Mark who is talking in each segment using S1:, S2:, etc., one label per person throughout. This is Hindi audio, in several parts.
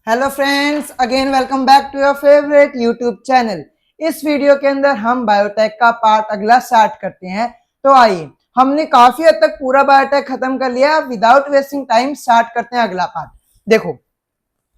S1: Hello friends, again welcome back to your favourite YouTube channel. इस वीडियो के अंदर हम बायोटेक का पार्ट अगला स्टार्ट करते हैं। तो आइए, हमने काफी हद तक पूरा बायोटेक खत्म कर लिया। विदाउट वेस्टिंग टाइम स्टार्ट करते हैं अगला पार्ट। देखो,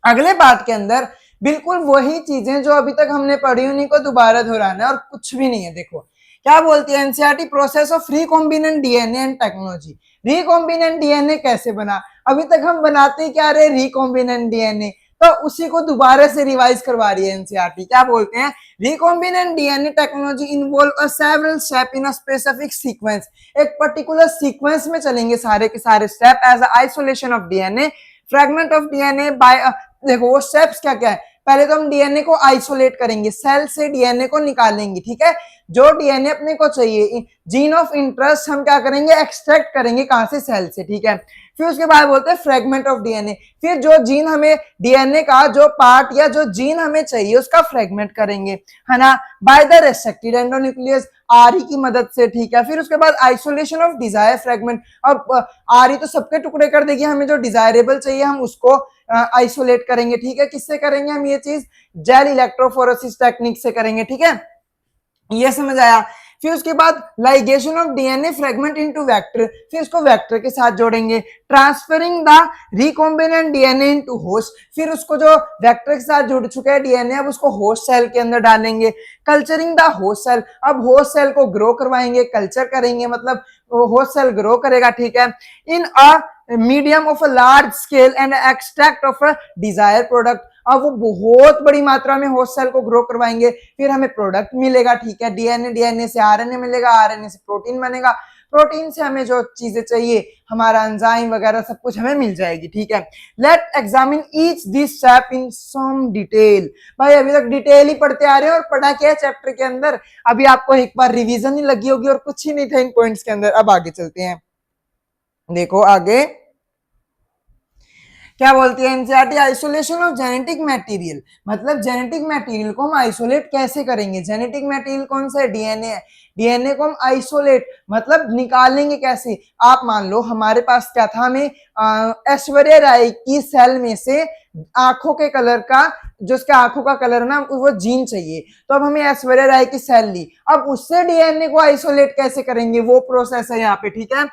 S1: अगले पार्ट के अंदर बिल्कुल वही चीजें जो अभी तक हमने पढ़ी उन्हीं को दोबारा दोहराना है और कुछ भी नहीं है। देखो क्या बोलती है NCERT, process of recombinant DNA and technology. Recombinant DNA कैसे बना? अभी तक हम बनाते ही क्या रहे, रिकॉम्बिनेंट डीएनए। तो उसी को दोबारा से रिवाइज करवा रही है एनसीईआरटी। क्या बोलते हैं, recombinant DNA technology involve a several step in a specific sequence. एक पर्टिकुलर सीक्वेंस में चलेंगे सारे के सारे step as isolation of DNA, fragment of DNA by. देखो वो स्टेप्स क्या क्या है। पहले तो हम डीएनए को आइसोलेट करेंगे, सेल से डीएनए को निकालेंगे, ठीक है। जो डीएनए अपने को चाहिए, जीन ऑफ इंटरेस्ट, हम क्या करेंगे, एक्सट्रैक्ट करेंगे कहां से, सेल से, ठीक है। फिर उसके बाद बोलते हैं फ्रेगमेंट ऑफ डीएनए। फिर जो जीन हमें, डीएनए का जो पार्ट या जो जीन हमें चाहिए उसका फ्रेगमेंट करेंगे, है ना, बाय द रेस्ट्रिक्टेड एंडोन्यूक्लियस, आरई की मदद से, ठीक है। फिर उसके बाद आइसोलेशन ऑफ डिजायर फ्रेगमेंट। अब आरई तो सबके टुकड़े कर देगी, हमें जो डिजायरेबल चाहिए हम उसको आइसोलेट करेंगे, ठीक है। किससे करेंगे हम ये चीज? जेल इलेक्ट्रोफोरेसिस टेक्निक से करेंगे, ठीक है। ये समझ आया। फिर उसके बाद ligation of DNA fragment into vector, फिर इसको वेक्टर के साथ जोड़ेंगे। Transferring the recombinant DNA into host, फिर उसको जो वेक्टर के साथ जुड़ चुका है डीएनए अब उसको होस्ट सेल के अंदर डालेंगे। कल्चरिंग द होस्ट सेल, अब होस्ट सेल को ग्रो करवाएंगे, कल्चर करेंगे, मतलब होस्ट सेल ग्रो करेगा, ठीक है। In a medium of a large scale and extract of a desire product, अब वो बहुत बड़ी मात्रा में होस्ट सेल को ग्रो करवाएंगे, फिर हमें प्रोडक्ट मिलेगा, ठीक है। डीएनए, डीएनए से आरएनए मिलेगा, आरएनए से प्रोटीन बनेगा, प्रोटीन से हमें जो चीजें चाहिए, हमारा एंजाइम वगैरह सब कुछ हमें मिल जाएगी, ठीक है। Let examine each this step in some detail. भाई अभी तक डिटेल ही पढ़ते आ रहे हैं और पढ़ा क्या है चैप्टर के अंदर, अभी आपको एक बार रिवीजन ही लगी होगी और कुछ ही नहीं था इन पॉइंट्स के अंदर। अब आगे चलते हैं, देखो आगे क्या बोलती है NCERT, isolation of genetic material. मतलब जेनेटिक मटेरियल को हम आइसोलेट कैसे करेंगे? जेनेटिक मटेरियल कौन सा है? डीएनए है। डीएनए को हम आइसोलेट मतलब निकालेंगे कैसे? आप मान लो हमारे पास क्या था, हमें ऐश्वर्या राय की सेल में से आंखों के कलर का, जो उसके आंखों का कलर ना, वो जीन चाहिए। तो अब हमें ऐश्वर्या राय की सेल ली, अब उससे डीएनए को आइसोलेट कैसे करेंगे, वो प्रोसेस है यहाँ पे, ठीक है।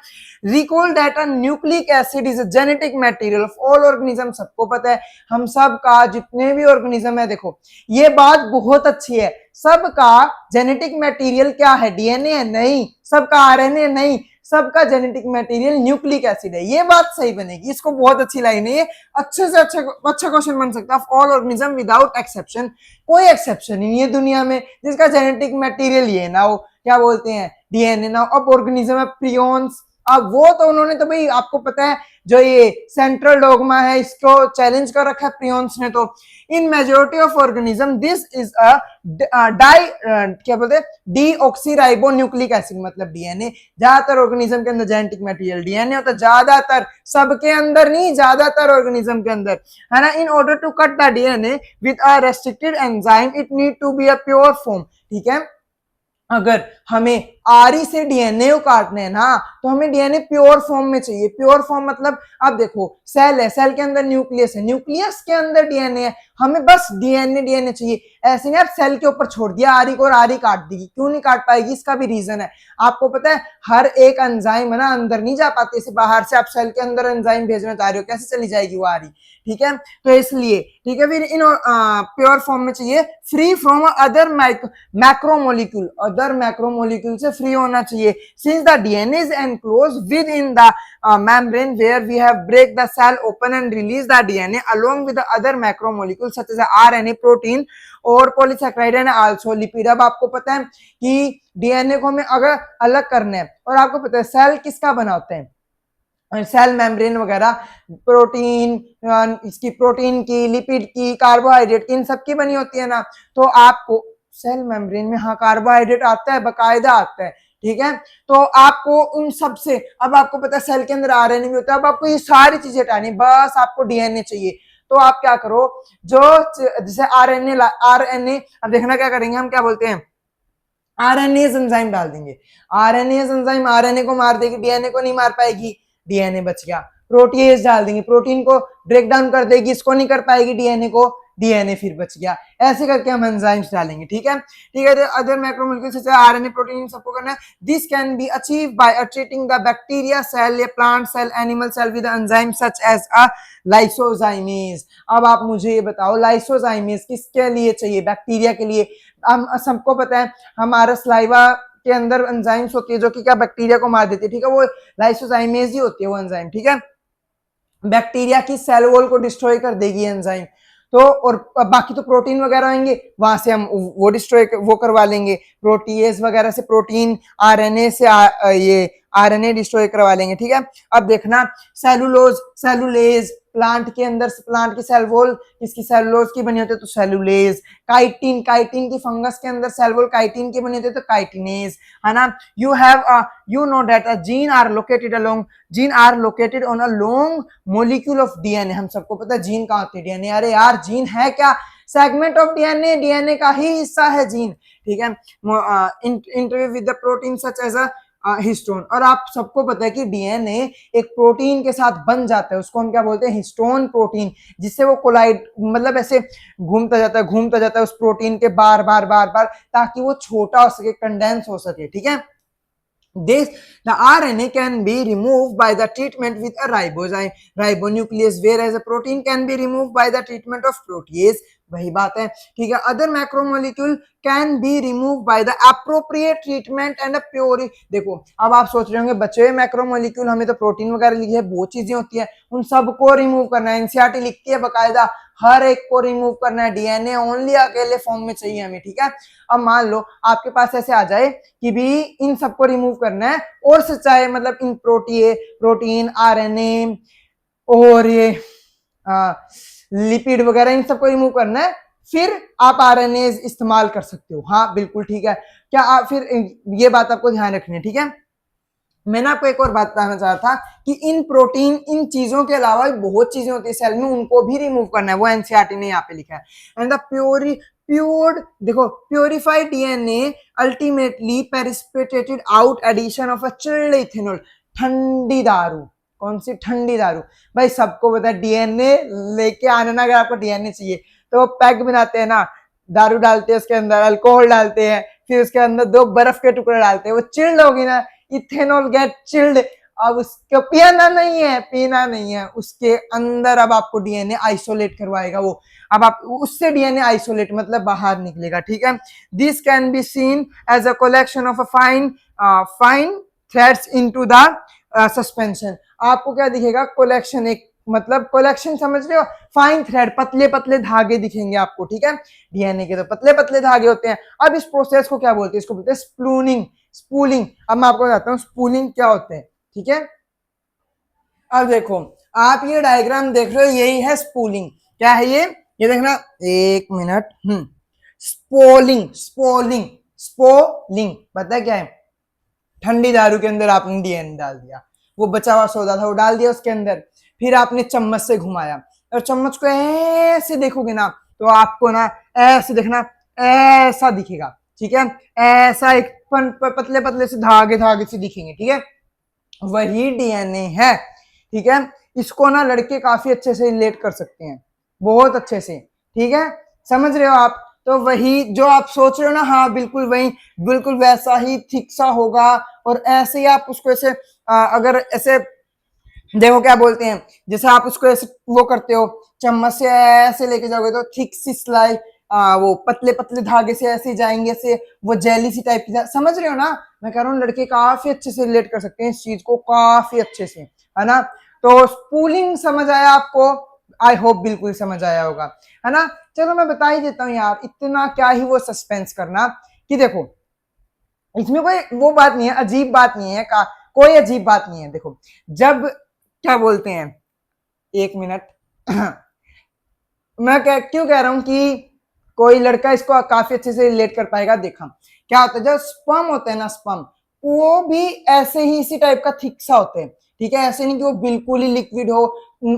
S1: Recall that nucleic acid is genetic material of all organism. सबको पता है, हम सब का जितने भी ऑर्गेनिज्म है, देखो ये बात बहुत अच्छी है, सबका जेनेटिक मटेरियल क्या है? डीएनए है? नहीं। सबका आरएनए? नहीं। सबका जेनेटिक मटेरियल न्यूक्लिक एसिड है। ये बात सही बनेगी, इसको बहुत अच्छी लाइन है ये, अच्छे से अच्छा क्वेश्चन बन सकता है। Of all organism without exception, कोई एक्सेप्शन ही नहीं है दुनिया में जिसका जेनेटिक मटेरियल ये ना हो, क्या बोलते हैं, डीएनए ना हो। अब ऑर्गेनिज्म है प्रियॉन्स, अब वो तो उन्होंने तो भाई आपको पता है जो ये सेंट्रल डोगमा है इसको चैलेंज कर रखा है प्रियॉन्स ने। तो in majority of organism this is a डाई क्या बोलते हैं, डीऑक्सीराइबो न्यूक्लिक एसिड, मतलब डीएनए। ज्यादातर ऑर्गेनिज्म के अंदर जेनेटिक मटेरियल डीएनए होता है, ज्यादातर, सबके अंदर नहीं, ज्यादातर ऑर्गेनिज्म के अंदर, है ना। In order to cut the DNA with a restricted enzyme it need to be a pure form, ठीक है। अगर हमें आरी से डीएनए को काटने हैं ना, तो हमें डीएनए प्योर फॉर्म में चाहिए। प्योर फॉर्म मतलब, अब देखो सेल है, सेल के अंदर न्यूक्लियस है, न्यूक्लियस के अंदर डीएनए है, हमें बस डीएनए डीएनए चाहिए। ऐसे नहीं आप सेल के ऊपर छोड़ दिया आरी को और आरी काट देगी, क्यों नहीं काट पाएगी? इसका भी रीजन है। आपको पता है हर एक एंजाइम है ना अंदर नहीं जा पाती, इसे बाहर से आप सेल के अंदर एंजाइम भेजना चाह रहे हो, कैसे चली जाएगी वो आरी, ठीक है। तो इसलिए, ठीक है, फिर इन प्योर फॉर्म में चाहिए, free from other macromolecule, other macromolecule से फ्री होना चाहिए। Since the DNA is enclosed with in the membrane where we have break the cell open and release the DNA along with the other macromolecules such as RNA, protein और polysaccharide and also lipid। अब आपको पता है कि डीएनए को हमें अगर अलग करना है, और आपको पता है सेल किसका बना होता है, सेल मेम्ब्रेन वगैरह, प्रोटीन, इसकी प्रोटीन की, लिपिड की, कार्बोहाइड्रेट की, इन सब की बनी होती है ना। तो आपको सेल मेम्ब्रेन में हाँ कार्बोहाइड्रेट आता है, बकायदा आता है, ठीक है। तो आपको उन सब से, अब आपको पता है सेल के अंदर आरएनए भी होता है, अब आपको ये सारी चीजें हटानी, बस आपको डीएनए चाहिए। तो आप क्या करो, जो जैसे आरएनए, आरएनए, अब देखना क्या करेंगे हम, क्या बोलते हैं, आरएनएज एंजाइम डाल देंगे। आरएनएज एंजाइम आरएनए को मार देगी, डीएनए को नहीं मार पाएगी, डीएनए बच गया। प्रोटीएज डाल देंगे, प्रोटीन को ब्रेक डाउन कर देगी, इसको नहीं कर पाएगी डीएनए को, डीएनए फिर बच गया। ऐसे करके हम एंजाइम्स डालेंगे, ठीक है। ठीक है, अदर मैक्रोमोलेक्यूल्स जैसे आरएनए, प्रोटीन, सबको करना है। This can be achieve by treating the bacteria cell या plant cell, animal cell with enzyme such as a lysozymes. अब आप मुझे ये बताओ लाइसोजाइमेज किसके लिए चाहिए? बैक्टीरिया के लिए। हम सबको पता है हमारा सलाइवा के अंदर एंजाइम्स होती है जो कि क्या बैक्टीरिया को मार देती है, ठीक है, वो लाइसोजाइमेज ही होती है वो एंजाइम, ठीक है। बैक्टीरिया की सेल वॉल को डिस्ट्रॉय कर देगी एंजाइम। तो और बाकी तो प्रोटीन वगैरह होंगे, वहां से हम वो डिस्ट्रॉय वो करवा लेंगे, प्रोटीएज वगैरह से प्रोटीन, आरएनए से ये आरएनए डिस्ट्रॉय करवा लेंगे, ठीक है। अब देखना सेलुलोज, सेलुलेज, प्लांट के अंदर प्लांट की सेल वॉल किसकी सेलुलोज की बनी होती है तो सेलुलेज। काइटिन, काइटिन की फंगस के अंदर सेल वॉल काइटिन की बनी होती है तो काइटिनेज, है ना। You know that a gene are located along, gene are located on a long molecule of DNA. हम सबको पता है जीन कहाँ होती है? डीएनए। अरे यार जीन है क्या? सेगमेंट ऑफ डीएनए, डीएनए का ही हिस्सा है जीन, ठीक है। Interview with the protein such as a histone. और आप सबको पता है कि डीएनए एक प्रोटीन के साथ बन जाता है, उसको हम क्या बोलते हैं? हिस्टोन प्रोटीन, जिससे वो कोलाइड मतलब ऐसे घूमता जाता है उस प्रोटीन के बार बार बार बार, ताकि वो छोटा हो सके, कंडेंस हो सके, ठीक है। This the RNA can be removed by the treatment with a ribonuclease, whereas a protein can be removed by the treatment of protease। वही बात है, ठीक है। Other macromolecule can be remove by the appropriate treatment and puree. देखो अब आप सोच रहे होंगे बचे हुए मैक्रोमोलिक्यूल, हमें तो प्रोटीन वगैरह लिखी है, बहुत चीजें होती है, उन सबको रिमूव करना है। एनसीईआरटी लिखती है बकायदा, हर एक को रिमूव करना है, डीएनए ओनली अकेले फॉर्म में चाहिए हमें, ठीक है। अब मान लो आपके पास ऐसे आ जाए कि भी इन सबको रिमूव करना है, और से चाहे मतलब इन प्रोटीन, आरएनए और ये लिपिड वगैरह इन सबको रिमूव करना है, फिर आप आरएनए इस्तेमाल कर सकते हो। हाँ बिल्कुल ठीक है। क्या आप फिर ये बात आपको ध्यान रखनी है, ठीक है। मैंने आपको एक और बात बताना चाहा था कि इन प्रोटीन, इन चीजों के अलावा बहुत चीजें होती है सेल में, उनको भी रिमूव करना है, वो एनसीईआरटी ने यहाँ पे लिखा है। एंड द प्योर देखो purified DNA ultimately precipitated out addition of a chilled ethanol. ठंडी दारू, कौन सी ठंडी दारू? भाई सबको पता है डीएनए लेके आने ना, अगर आपको डीएनए चाहिए तो पैक बनाते हैं ना, दारू डालते हैं उसके अंदर, अल्कोहल डालते हैं, फिर उसके अंदर 2 बर्फ के टुकड़े डालते हैं, वो चिल्ड होगी ना, इथेनॉल गेट चिल्ड। अब उसको पीना नहीं है, उसके अंदर अब आपको डीएनए आइसोलेट करवाएगा वो। अब आप उससे डीएनए आइसोलेट मतलब बाहर निकलेगा, ठीक है। This can be seen as a collection of a fine threads into the suspension. आपको क्या दिखेगा? कलेक्शन, एक मतलब कलेक्शन समझ रहे हो? फाइन थ्रेड, पतले पतले धागे दिखेंगे आपको, ठीक है। डीएनए के तो पतले पतले धागे होते हैं। अब इस प्रोसेस को क्या बोलते हैं? इसको बोलते हैं स्प्लूनिंग, स्पूलिंग। अब मैं आपको बताता हूँ स्पूलिंग क्या होते हैं, ठीक है। अब देखो आप ये डायग्राम देख रहे हो, यही है स्पूलिंग। क्या है ये देखना, एक मिनट। स्पोलिंग, स्पोलिंग, स्पोलिंग पता है क्या है? ठंडी दारू के अंदर आपने डीएनए डाल दिया, वो बचा हुआ सौदा था वो डाल दिया उसके अंदर, फिर आपने चम्मच से घुमाया, और चम्मच को ऐसे देखोगे ना तो आपको ना ऐसे देखना, ऐसा दिखेगा, ठीक है। ऐसा एक पतले पतले से धागे धागे से दिखेंगे, ठीक है। वही डीएनए है, ठीक है। इसको ना लड़के काफी अच्छे से रिलेट कर सकते हैं, बहुत अच्छे से, ठीक है। समझ रहे हो आप? तो वही जो आप सोच रहे हो ना, हाँ बिल्कुल वही, बिल्कुल वैसा ही थिक सा होगा। और ऐसे ही आप उसको ऐसे अगर ऐसे देखो क्या बोलते हैं, जैसे आप उसको ऐसे वो करते हो, चम्मच से ऐसे लेके जाओगे तो थिक सी स्लाई, वो पतले पतले धागे से ऐसे जाएंगे, ऐसे वो जेली सी टाइप की, समझ रहे हो ना? मैं कह रहा हूँ लड़के काफी अच्छे से रिलेट कर सकते हैं इस चीज को, काफी अच्छे से, है ना। तो स्पूलिंग समझ आया आपको? आई होप बिल्कुल समझ आया होगा, है ना। चलो मैं बता ही देता हूँ यार, इतना क्या ही वो सस्पेंस करना, कि देखो इसमें कोई वो बात नहीं है, अजीब बात नहीं है, कोई अजीब बात नहीं है। देखो जब क्या बोलते हैं, एक मिनट मैं क्यों कह रहा हूं कि कोई लड़का इसको काफी अच्छे से रिलेट कर पाएगा। देखा क्या होता है, जब स्पर्म होते हैं ना, स्पर्म वो भी ऐसे ही इसी टाइप का थिक सा होते हैं, ठीक है। ऐसे नहीं कि वो बिल्कुल ही लिक्विड हो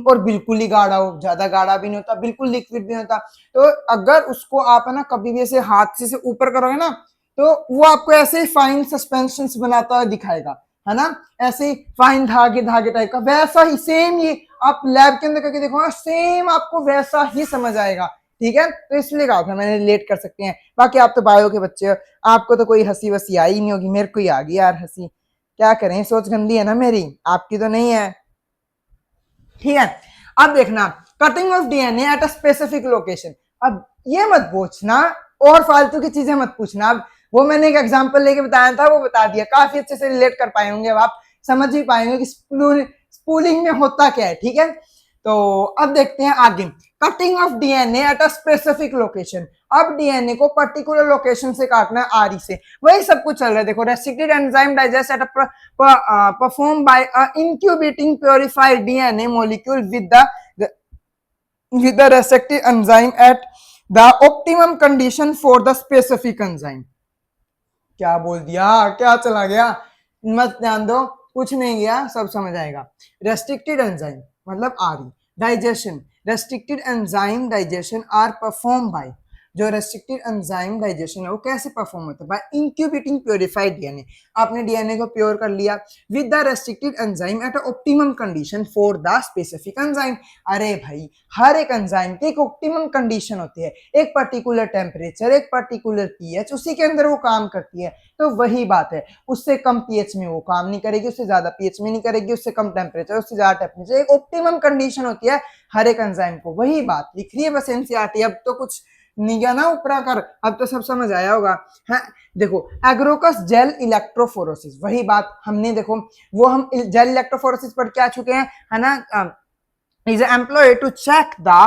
S1: और बिल्कुल ही गाढ़ा हो, ज्यादा गाढ़ा भी नहीं होता, बिल्कुल लिक्विड भी नहीं होता। तो अगर उसको आप है ना कभी भी ऐसे हाथ से ऊपर करोगे ना, तो वो आपको ऐसे फाइन सस्पेंशन बनाता हुआ दिखाएगा, है ना, ऐसे फाइन धागे धागे टाइप का, वैसा ही सेम ये आप लैब के अंदर करके देखो, सेम आपको वैसा ही समझ आएगा। ठीक है, तो इसलिए कहा था मैंने, रिलेट कर सकते हैं। बाकी आप तो बायो के बच्चे हो, आपको तो कोई हंसी वसी आई नहीं होगी, मेरे को ही आ गई यार हंसी, क्या करें, सोच गंदी है ना मेरी, आपकी तो नहीं है। ठीक है, अब देखना, cutting of DNA at a specific location. अब ये मत पूछना और फालतू की चीजें मत पूछना, अब वो मैंने एक एग्जांपल लेके बताया था, वो बता दिया, काफी अच्छे से रिलेट कर पाए होंगे, अब आप समझ ही पाएंगे कि स्पूलिंग में होता क्या है। ठीक है, तो अब देखते हैं आगे, cutting of DNA at a specific location. अब डीएनए को पर्टिकुलर लोकेशन से काटना है, आरी से, वही सब कुछ चल रहा है। देखो, restricted enzyme digest at perform by incubating purified DNA molecule with the respective enzyme at the optimum condition for the specific enzyme। क्या बोल दिया, क्या चला गया, मत ध्यान दो, कुछ नहीं गया, सब समझ आएगा। रेस्ट्रिक्टेड एंजाइम मतलब आरी, digestion, restricted enzyme digestion are perform by, जो रेस्ट्रिक्टेड एंजाइम डाइजेशन है वो कैसे परफॉर्म होता है, बाय इंक्यूबेटिंग प्योरिफाइड डीएनए। आपने डीएनए को प्योर कर लिया with the restricted enzyme at optimum condition for the specific enzyme. अरे भाई, हर एक एंजाइम की एक ऑप्टिमम कंडीशन होती है, एक पर्टिकुलर टेम्परेचर, एक पर्टिकुलर पीएच, उसी के अंदर वो काम करती है। तो वही बात है, उससे कम पीएच में वो काम नहीं करेगी, उससे ज्यादा पीएच में नहीं करेगी, उससे कम टेम्परेचर, उससे ज्यादा टेम्परेचर, एक ऑप्टिमम कंडीशन होती है हर एक एंजाइम को। वही बात लिख रही है बस एनसीईआरटी, अब तो कुछ नहीं गया ना ऊपरा कर, अब तो सब समझ आया होगा। है, देखो, एग्रोकस जेल इलेक्ट्रोफोरोसिस, वही बात हमने, देखो वो हम जेल इलेक्ट्रोफोरोसिस पढ़ के आ चुके हैं, है ना, is employed to check the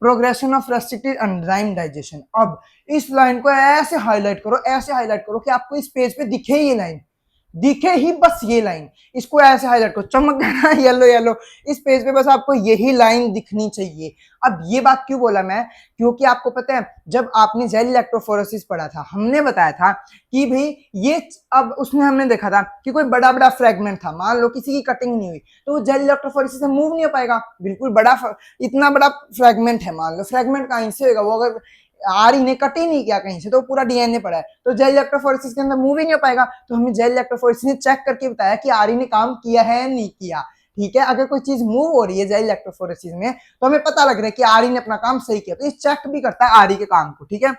S1: progression of restricted enzyme digestion। अब इस लाइन को ऐसे हाईलाइट करो, ऐसे हाईलाइट करो कि आपको इस पेज पे दिखे ये लाइन, दिखे ही बस ये लाइन, इसको ऐसे हाईलाइट करो, चमक गया येलो येलो, इस पेज पे बस आपको यही लाइन दिखनी चाहिए। अब ये बात क्यों बोला मैं, क्योंकि आपको पता है जब आपने जेल इलेक्ट्रोफोरेसिस पढ़ा था, हमने बताया था कि भाई ये, अब उसमें हमने देखा था कि कोई बड़ा बड़ा फ्रेगमेंट था, मान लो किसी की कटिंग नहीं हुई तो वो जेल इलेक्ट्रोफोरेसिस से मूव नहीं हो पाएगा, बिल्कुल बड़ा इतना बड़ा फ्रेगमेंट है, मान लो फ्रेगमेंट कहीं से होगा, वो अगर आरी ने कट ही नहीं किया कहीं से तो पूरा डीएनए पड़ा है, तो जेल इलेक्ट्रोफोरेसिस के अंदर मूव ही नहीं हो पाएगा। तो हमें जेल इलेक्ट्रोफोरेसिस ने चेक करके बताया कि आरी ने काम किया है नहीं किया। ठीक है, अगर कोई चीज मूव हो रही है जेल इलेक्ट्रोफोरेसिस में तो हमें पता लग रहा है कि आरी ने अपना काम सही किया, तो ये चेक भी करता है आरी के काम को। ठीक है,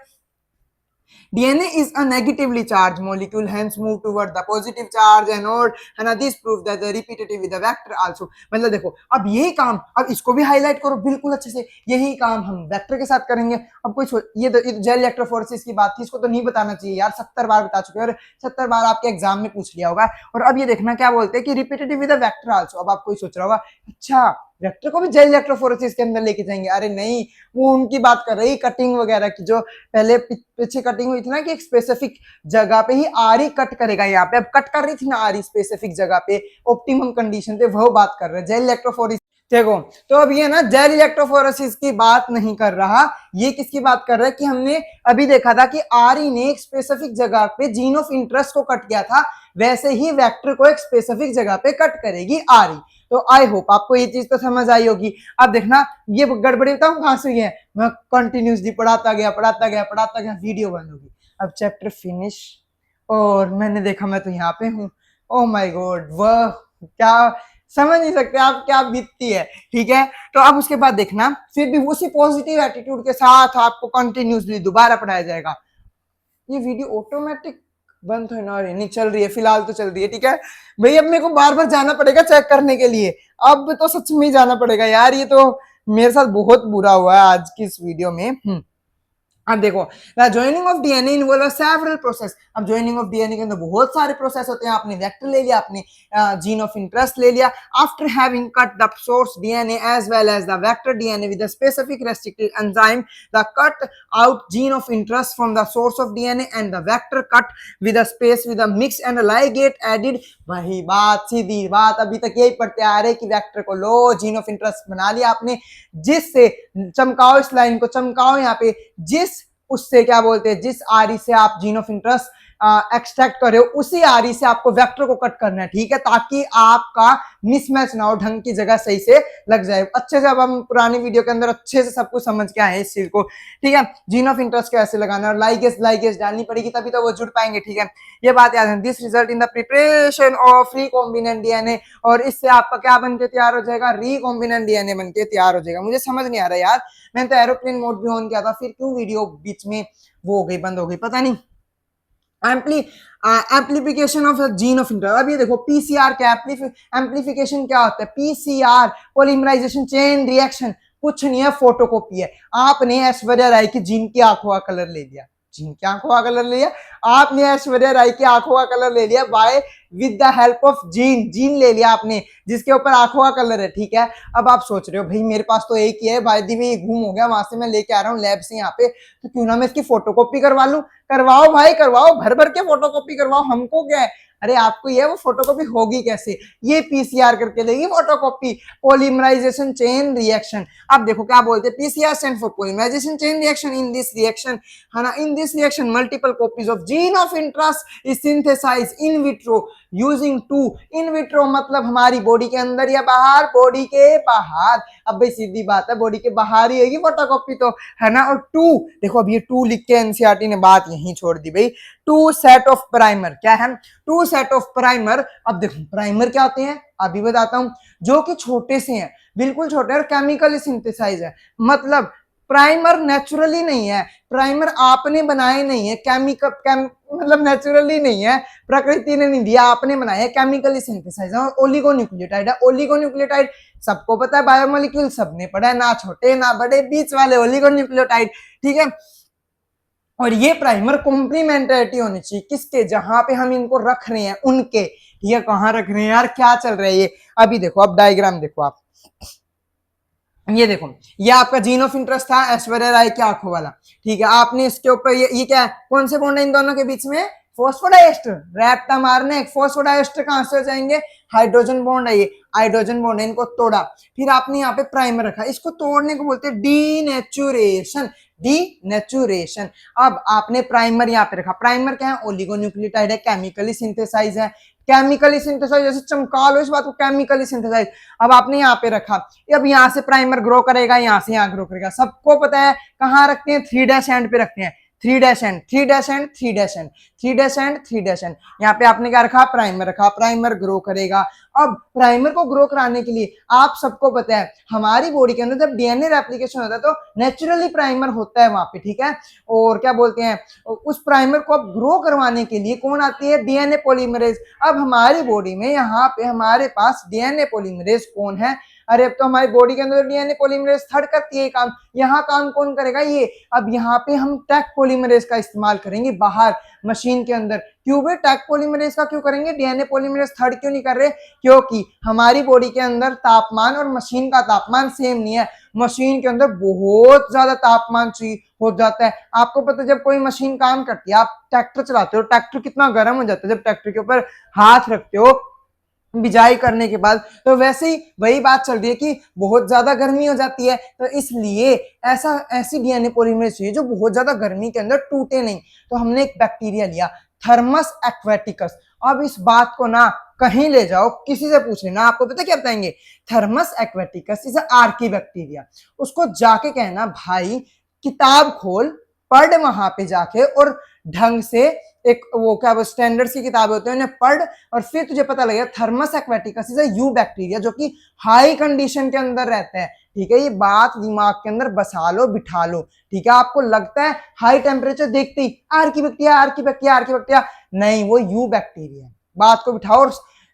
S1: DNA is a negatively charged molecule, hence move toward the positive charge anode, है ना, this prove that the repetitive with the vector also। मतलब देखो, अब यही काम, अब इसको भी हाईलाइट करो बिल्कुल अच्छे से, यही काम हम वेक्टर के साथ करेंगे। अब कोई ये तो जेल इलेक्ट्रोफोरेसिस की बात थी, इसको तो नहीं बताना चाहिए यार, 70 बार बता चुके हैं और 70 बार आपके एग्जाम में पूछ लिया होगा। और अब ये देखना क्या बोलते हैं कि repetitive with the vector also. अब आप कोई सोच रहा होगा, अच्छा वेक्टर को भी जेल इलेक्ट्रोफोरेसिस के अंदर लेके जाएंगे, अरे नहीं, वो उनकी बात कर रही कटिंग वगैरह की, जो पहले पीछे कटिंग हुई थी ना कि एक स्पेसिफिक जगह पे ही आरी कट करेगा, यहाँ पे अब कट कर रही थी ना आरी स्पेसिफिक जगह पे ऑप्टिमम कंडीशन पे, वो बात कर रहे हैं जेल इलेक्ट्रोफोरेसिस। देखो, तो अब ये ना जेल इलेक्ट्रोफोरेसिस की बात नहीं कर रहा, ये किसकी बात कर रहा है कि हमने अभी देखा था कि आरी ने एक स्पेसिफिक जगह पे जीन ऑफ इंटरेस्ट को कट किया था, वैसे ही वेक्टर को एक स्पेसिफिक जगह पे कट करेगी आरी। तो आई होप आपको ये चीज तो समझ आई होगी। अब देखना, ये गड़बड़ी बताऊं कहां से हुई है, मैं कंटिन्यूसली पढ़ाता गया, वीडियो बंद होगी। अब चैप्टर फिनिश और मैंने देखा मैं तो यहाँ पे हूँ, ओ माय गॉड, वह क्या, समझ नहीं सकते आप क्या बीतती है। ठीक है, तो अब उसके बाद देखना, फिर भी उसी पॉजिटिव एटीट्यूड के साथ आपको कंटिन्यूसली दोबारा पढ़ाया जाएगा। ये वीडियो ऑटोमेटिक बंद हो ना, नहीं चल रही है, फिलहाल तो चल रही है। ठीक है भाई, अब मेरे को बार बार जाना पड़ेगा चेक करने के लिए, अब तो सच में ही जाना पड़ेगा यार, ये तो मेरे साथ बहुत बुरा हुआ है आज की इस वीडियो में। अब देखो, joining of DNA involve several process. अब ज्वाइनिंग ऑफ डीएनए के अंदर बहुत सारे प्रोसेस होते हैं, आपने वेक्टर ले लिया, आपने जीन ऑफ इंटरेस्ट ले लिया, after having cut the source DNA as well as the vector DNA with the specific restricted enzyme, the cut out gene of interest from the source of DNA and the vector cut with the space with the mix and ligate added. वही बात, सीधी बात, अभी तक यही पढ़ते आ रहे कि वेक्टर को लो, जीन ऑफ इंटरेस्ट बना लिया आपने, जिससे चमकाओ, इस लाइन को चमकाओ यहाँ पे, जिस उससे क्या बोलते हैं, जिस आरी से आप जीन ऑफ इंटरेस्ट एक्सट्रैक्ट कर रहे हो उसी आरी से आपको वेक्टर को कट करना है, ठीक है, ताकि आपका मिसमैच ना हो, ढंग की जगह सही से लग जाए अच्छे से। अब हम पुरानी वीडियो के अंदर अच्छे से सब कुछ समझ के आए हैं इस चीज को, ठीक है। जीन ऑफ इंटरेस्ट कैसे लगाना है और लाइगेज डालनी पड़ेगी तभी तो वो जुड़ पाएंगे, ठीक है, ये बात याद है। This result in the preparation of recombinant DNA, और इससे आपका क्या बनके तैयार हो जाएगा, रिकॉम्बिनेंट डीएनए बनके तैयार हो जाएगा। मुझे समझ नहीं आ रहा यार, मैंने तो एरोप्लेन मोड भी ऑन किया था, फिर क्यों वीडियो बीच में वो हो गई, बंद हो गई, पता नहीं। Amplification of gene of interest. अब ये देखो पीसीआर क्या एम्प्लीफिकेशन क्या होता है, पीसीआर पॉलीमराइजेशन चेन रिएक्शन, कुछ नहीं है, फोटोकॉपी है। आपने ऐश्वर्या राय की जीन की आंखों का कलर ले लिया, जीन की आंखों का कलर ले लिया, आपने ऐश्वर्या राय की आंखों का कलर ले लिया by with the help of gene ले लिया आपने जिसके ऊपर आंखों का कलर है, ठीक है। अब आप सोच रहे हो भाई मेरे पास तो एक ही है, बाय द वे घूम हो गया, वहां से मैं लेके आ रहा हूँ लैब से यहाँ पे, तो क्यों ना मैं इसकी फोटोकॉपी करवा लूं। करवाओ भाई करवाओ, भर भर के फोटोकॉपी करवाओ, हमको क्या है। अरे आपको ये वो फोटोकॉपी होगी कैसे, ये पीसीआर करके लेगी फोटोकॉपी, पॉलीमराइजेशन चेन रिएक्शन। अब देखो क्या बोलते हैं, PCR stand for polymerization chain reaction. In this reaction है ना, in this reaction multiple copies of gene of interest is synthesize in vitro using two, in vitro मतलब हमारी बॉडी के अंदर या बाहर, बॉडी के बाहर। अब भाई सीधी बात है, बॉडी के बाहर ही होगी फोटोकॉपी तो, है ना। और टू देखो, अब ये टू लिख के एनसीईआरटी ने बात यहीं छोड़ दी भाई। टू सेट ऑफ प्राइमर, क्या है, टू सेट ऑफ प्राइमर। अब देखो प्राइमर क्या होते हैं, अभी बताता हूं, जो कि छोटे से हैं, बिल्कुल छोटे और केमिकली सिंथेसाइज है। मतलब प्राइमर नेचुरली नहीं है, प्राइमर आपने बनाए नहीं है, मतलब नेचुरली नहीं है, प्रकृति ने नहीं दिया, आपने बनाया है, केमिकली सिंथेसाइज है। और ओलिगोन्यूक्लियोटाइड है, ओलिगोन्यूक्लियोटाइड सबको पता है, बायोमोलिक्यूल सबने पढ़ा है, ना छोटे ना बड़े, बीच वाले ओलिगोन्यूक्लियोटाइड, ठीक है। और ये प्राइमर कॉम्प्लीमेंटरिटी होनी चाहिए किसके, जहां पे हम इनको रख रहे हैं उनके, ठीक है। कहां रख रहे हैं यार, क्या चल रहा है ये, अभी देखो, अब डायग्राम देखो आप, ये देखो, ये आपका जीन ऑफ इंटरेस्ट था ऐश्वर्या राय की आंखों वाला, ठीक है। आपने इसके ऊपर ये क्या है, कौन से बॉन्ड है इन दोनों के बीच में, फॉस्फोडाइएस्टर, रैप्टा मारने, फॉस्फोडाइएस्टर कहां से हो जाएंगे, हाइड्रोजन बॉन्ड है, ये हाइड्रोजन बॉन्ड है, इनको तोड़ा, फिर आपने यहाँ पे प्राइमर रखा, इसको तोड़ने को बोलते हैं डीनेचुरेशन, डीनेचुरेशन। अब आपने प्राइमर यहाँ पे रखा, प्राइमर क्या है, ओलिगोन्यूक्लियोटाइड है, केमिकली सिंथेसाइज है, केमिकली सिंथेसाइज, जैसे चमका लो इस बात को, केमिकली सिंथेसाइज। अब आपने यहाँ पे रखा, अब यहाँ से प्राइमर ग्रो करेगा, यहाँ से यहाँ ग्रो करेगा, सबको पता है कहाँ रखते हैं, 3' एंड पे रखते हैं, 3' and 3' and 3' and 3' and 3' and. यहाँ पे आपने क्या रखा, प्राइमर रखा, प्राइमर ग्रो करेगा। अब प्राइमर को ग्रो कराने के लिए आप सबको पता है हमारी बॉडी के अंदर जब डीएनए रेप्लिकेशन होता है तो नेचुरली प्राइमर होता है वहां पे, ठीक है। और क्या बोलते हैं, उस प्राइमर को अब ग्रो करवाने के लिए कौन आती है, डीएनए पॉलीमरेज। अब हमारी बॉडी में यहाँ पे हमारे पास डीएनए पॉलीमरेज कौन है, अरे अब तो हमारी बॉडी के अंदर डीएनए पॉलीमरेज थर्ड करती है काम, यहाँ काम कौन करेगा, ये। अब यहाँ पे हम टैक पॉलीमरेज का इस्तेमाल करेंगे बाहर मशीन के अंदर। क्यों भाई टैक पॉलीमरेज का क्यों करेंगे, डीएनए पॉलीमरेज थर्ड क्यों नहीं कर रहे, क्योंकि हमारी बॉडी के अंदर तापमान और मशीन का तापमान सेम नहीं है। मशीन के अंदर बहुत ज्यादा तापमान हो जाता है। आपको पता है जब कोई मशीन काम करती है, आप ट्रैक्टर चलाते हो, ट्रैक्टर कितना गर्म हो जाता है जब ट्रैक्टर के ऊपर हाथ रखते हो बिजाई करने के बाद, तो वैसे ही वही बात चल रही है कि बहुत ज्यादा गर्मी हो जाती है, तो इसलिए ऐसी डीएनए पॉलीमरेज चाहिए जो बहुत ज्यादा गर्मी के अंदर टूटे नहीं। तो हमने एक बैक्टीरिया लिया, थर्मस एक्वेटिकस। अब इस बात को ना कहीं ले जाओ, किसी से पूछ लेना, आपको पता क्या बताएंगे, Thermus aquaticus is Archie bacteria. उसको जाके कहना भाई किताब खोल, पढ़ वहां पे जाके, और ढंग से एक वो क्या वो स्टैंडर्ड्स की किताबें होती है उन्हें पढ़, और फिर तुझे पता लगेगा Thermus aquaticus is a you bacteria जो कि हाई कंडीशन के अंदर रहता है, ठीक है। ये बात दिमाग के अंदर बसा लो, बिठा लो, ठीक है। आपको लगता है हाई टेम्परेचर देखते ही archaebacteria, archaebacteria, archaebacteria, नहीं, वो यू बैक्टीरिया है। बात को बिठाओ, और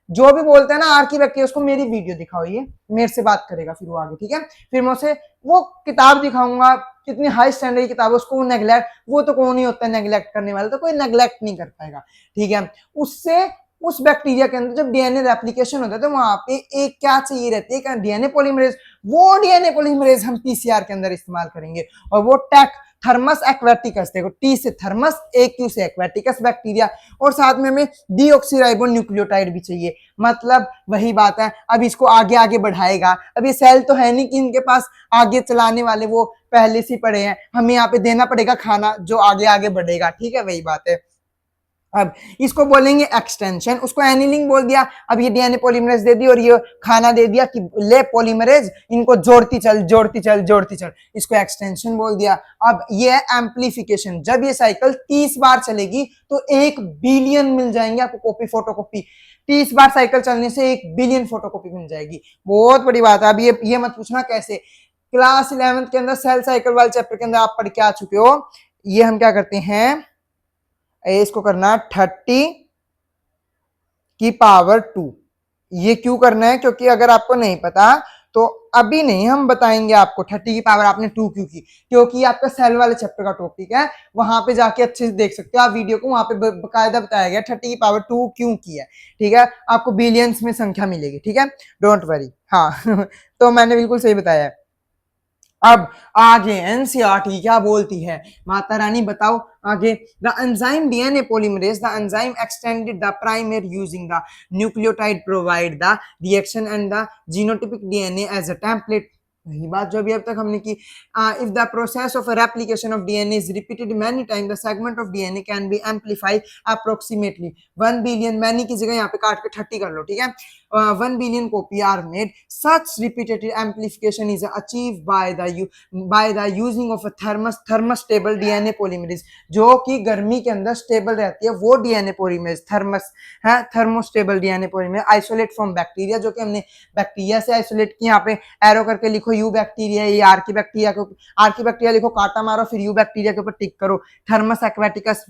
S1: जो भी बोलते हैं ना आर्की बैक्टीरिया, उसको मेरी वीडियो दिखाओ, ये मेरे से बात करेगा फिर वो आगे, ठीक है। फिर मैं उसे वो किताब दिखाऊंगा, कितनी हाई स्टैंडर्ड की किताब है, उसको नेग्लेक्ट, वो तो कौन ही होता है नेग्लेक्ट करने वाला, तो कोई नेग्लेक्ट नहीं कर पाएगा, ठीक है। उससे उस बैक्टीरिया के अंदर जब डीएनए रेप्लिकेशन होता है तो वहां पे एक क्या चाहिए रहती है, डीएनए पॉलीमरेज। वो डीएनए पॉलीमरेज हम पीसीआर के अंदर इस्तेमाल करेंगे, और वो टैक थर्मस एक्वेटिकस, देखो टी से थर्मस, ए क्यू से एक्वेटिकस बैक्टीरिया, और साथ में हमें डीऑक्सीराइबो न्यूक्लियोटाइड भी चाहिए। मतलब वही बात है, अब इसको आगे आगे बढ़ाएगा। अब ये सेल तो है नहीं कि इनके पास आगे चलाने वाले वो पहले से पड़े हैं, हमें यहाँ पे देना पड़ेगा खाना जो आगे आगे बढ़ेगा, ठीक है, वही बात है। अब इसको बोलेंगे एक्सटेंशन, उसको एनिलिंग बोल दिया। अब ये डीएनए पॉलीमरेज दे दी और ये खाना दे दिया कि ले पॉलीमरेज इनको जोड़ती चल जोड़ती चल जोड़ती चल, इसको एक्सटेंशन बोल दिया। अब ये है एम्पलीफिकेशन, जब ये साइकिल 30 बार चलेगी तो 1 बिलियन मिल जाएंगे आपको कॉपी फोटोकॉपी। 30 बार साइकिल चलने से 1 बिलियन फोटोकॉपी मिल जाएगी, बहुत बड़ी बात है। अब ये मत पूछना कैसे, क्लास 11th के अंदर सेल साइकिल वाले चैप्टर के अंदर आप पढ़ के आ चुके हो। ये हम क्या करते हैं, इसको करना 30 की पावर 2। ये क्यों करना है, क्योंकि अगर आपको नहीं पता तो अभी नहीं, हम बताएंगे आपको 30 की पावर आपने 2 क्यों की, क्योंकि आपका सेल वाले चैप्टर का टॉपिक है, वहां पे जाके अच्छे से देख सकते हो आप वीडियो को, वहां पे बकायदा बताया गया 30 की पावर 2 क्यों की है। ठीक है, आपको बिलियंस में संख्या मिलेगी। ठीक है, डोंट वरी। हाँ तो मैंने बिल्कुल सही बताया है। अब आगे एनसीईआरटी क्या बोलती है, माता रानी बताओ आगे। The enzyme DNA polymerase, the enzyme extended the primer using the nucleotide provide the reaction and the genotypic DNA as a template. वही बात जो अभी अब तक हमने की। If the process of replication of DNA is repeated many time, the segment of DNA can be amplified approximately 1 billion. Many की जगह यहाँ पे काट के 30 कर लो। ठीक है, 1 billion copy are made. Such repeated amplification is achieve by the using of a thermostable DNA polymerase, जो कि गर्मी के अंदर स्टेबल रहती है, वो डीएनए पॉलीमरेज थर्मस है, thermostable DNA polymerase. Isolate from bacteria, जो कि हमने बैक्टीरिया से आइसोलेट किया। यहाँ पे एरो करके लिखो यू बैक्टीरिया, ये आर की बैक्टीरिया के ऊपर, आर की बैक्टीरिया लिखो, काटा मारो, फिर यू बैक्टीरिया के ऊपर टिक करो। Thermus aquaticus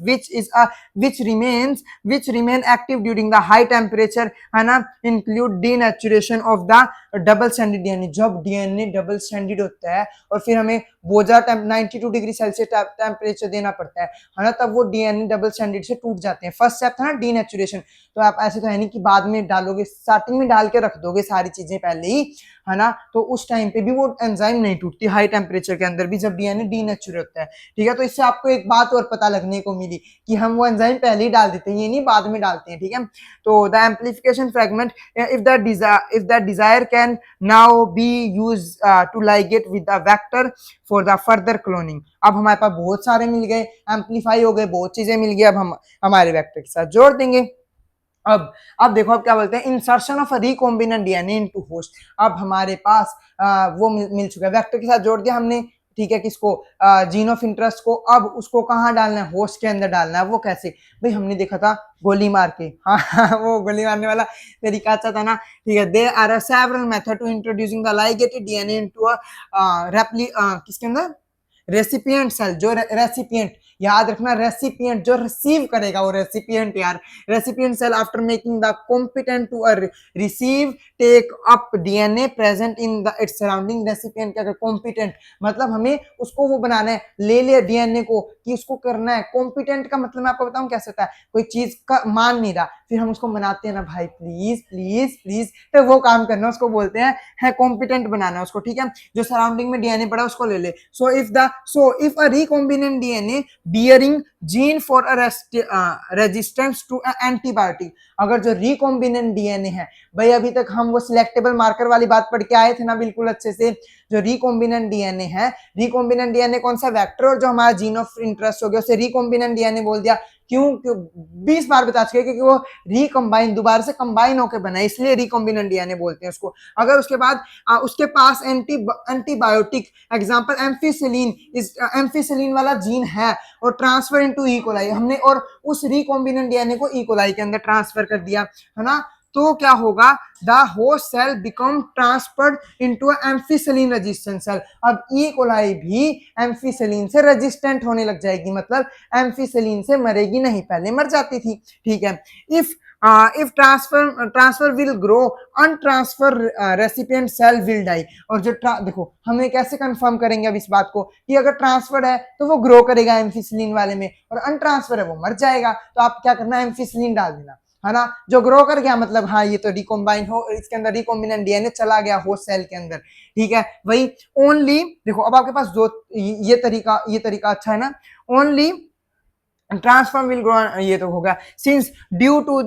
S1: which remain active during the high temperature, है ना, include denaturation of the double standard DNA. जब डीएनए डबल स्टैंडर्ड होता है और फिर हमें बोझा 92 डिग्री सेल्सियस टेम्परेचर देना पड़ता है ना, तब वो डीएनए डबल स्टैंडर्ड से टूट जाते हैं। फर्स्ट स्टेप था ना डीनेचुरेशन, तो आप ऐसे तो है नहीं कि बाद में डालोगे, स्टार्टिंग में डाल के रख दोगे सारी चीजें पहले ही, है ना, तो उस टाइम पे भी वो एंजाइम नहीं टूटती हाई टेम्परेचर के अंदर भी, जब डीएनए डीनेचुरेट होता है। ठीक है, तो इससे आपको एक बात और पता लगने को मिली कि हम वो एंजाइम पहले ही डाल देते हैं, ये नहीं बाद में डालते हैं। ठीक है, तो the amplification fragment if the desire can now be use to ligate with the vector for the further cloning. अब हमारे पास बहुत सारे मिल गए, एम्पलीफाई हो गए, बहुत चीजें मिल गई, अब हम हमारे वेक्टर के साथ जोड़ देंगे। अब देखो, अब क्या बोलते हैं, insertion of recombinant DNA into host. अब हमारे पास वो मिल चुका है, वेक्टर के साथ जोड़ दिया हमने। ठीक है, किसको, जीन ऑफ इंटरेस्ट को। अब उसको कहाँ डालना है, होस्ट के अंदर डालना है। वो कैसे भाई, हमने देखा था गोली मार के, हाँ वो गोली मारने वाला तरीका अच्छा था ना। ठीक है, there are several method to introducing the ligated DNA into a किसके अंदर, रेसिपिएंट सेल। जो रेसिपिएंट, याद रखना, रेसिपिएंट जो रिसीव करेगा वो रेसिपिएंट यार। Recipient cell after making the competent to receive take up DNA present in the its surrounding. Recipient क्या, कॉम्पिटेंट मतलब हमें उसको वो बनाना है, ले लिया डीएनए को कि उसको करना है। कॉम्पिटेंट का मतलब मैं आपको बताऊं कैसे होता है, कोई चीज का मान नहीं रहा, फिर हम उसको मनाते हैं ना, भाई प्लीज प्लीज प्लीज, तो वो काम करना उसको बोलते हैं है कॉम्पिटेंट बनाना उसको। ठीक है, जो सराउंडिंग में डीएनए पड़ा उसको ले ले। So if a recombinant DNA bearing gene for resistance to antibiotic, अगर जो रिकॉम्बिनेंट डीएनए है, भाई अभी तक हम वो सिलेक्टेबल मार्कर वाली बात पढ़ के आए थे ना बिल्कुल अच्छे से। जो रिकॉम्बिनेंट डीएनए है, रिकॉम्बिनेंट डीएनए कौन सा, वेक्टर, और जो हमारा जीन ऑफ इंटरेस्ट हो गया उसे रिकॉम्बिनेंट डीएनए बोल दिया। क्यों, 20 बार बता चुके, क्योंकि वो रिकम्बाइन, दोबारा से कंबाइन होकर बना, इसलिए रिकॉम्बिनेंट डीएनए बोलते हैं उसको। अगर उसके बाद उसके पास एंटीबायोटिक एग्जांपल एम्फिसिलिन, इस एम्फिसिलिन वाला जीन है और ट्रांसफर इनटू ई कोलाई हमने, और उस रिकॉम्बिनेंट डीएनए को ई कोलाई के अंदर ट्रांसफर कर दिया, है ना, तो क्या होगा, the host cell become transferred into ampicillin resistant cell. अब ई कोलाई भी एम्फिसिलिन से रेजिस्टेंट होने लग जाएगी, मतलब एम्फिसिलिन से मरेगी नहीं, पहले मर जाती थी। ठीक है, if transfer will grow, untransfer recipient cell will die. और जो देखो, हमें कैसे कंफर्म करेंगे अब इस बात को कि अगर ट्रांसफर है तो वो ग्रो करेगा एम्फिसिलिन वाले में, और अनट्रांसफर है वो मर जाएगा। तो आप क्या करना, एम्फिसिलिन डाल देना, है ना। जो ग्रो कर गया मतलब हाँ ये तो रिकॉम्बाइन हो, इसके अंदर रिकॉम्बिनेंट डीएनए चला गया होस्ट सेल के अंदर। ठीक है, वही ओनली देखो, अब आपके पास जो ये तरीका अच्छा है ना, ओनली ट्रांसफॉर्म विल ग्रो, ये तो होगा since due to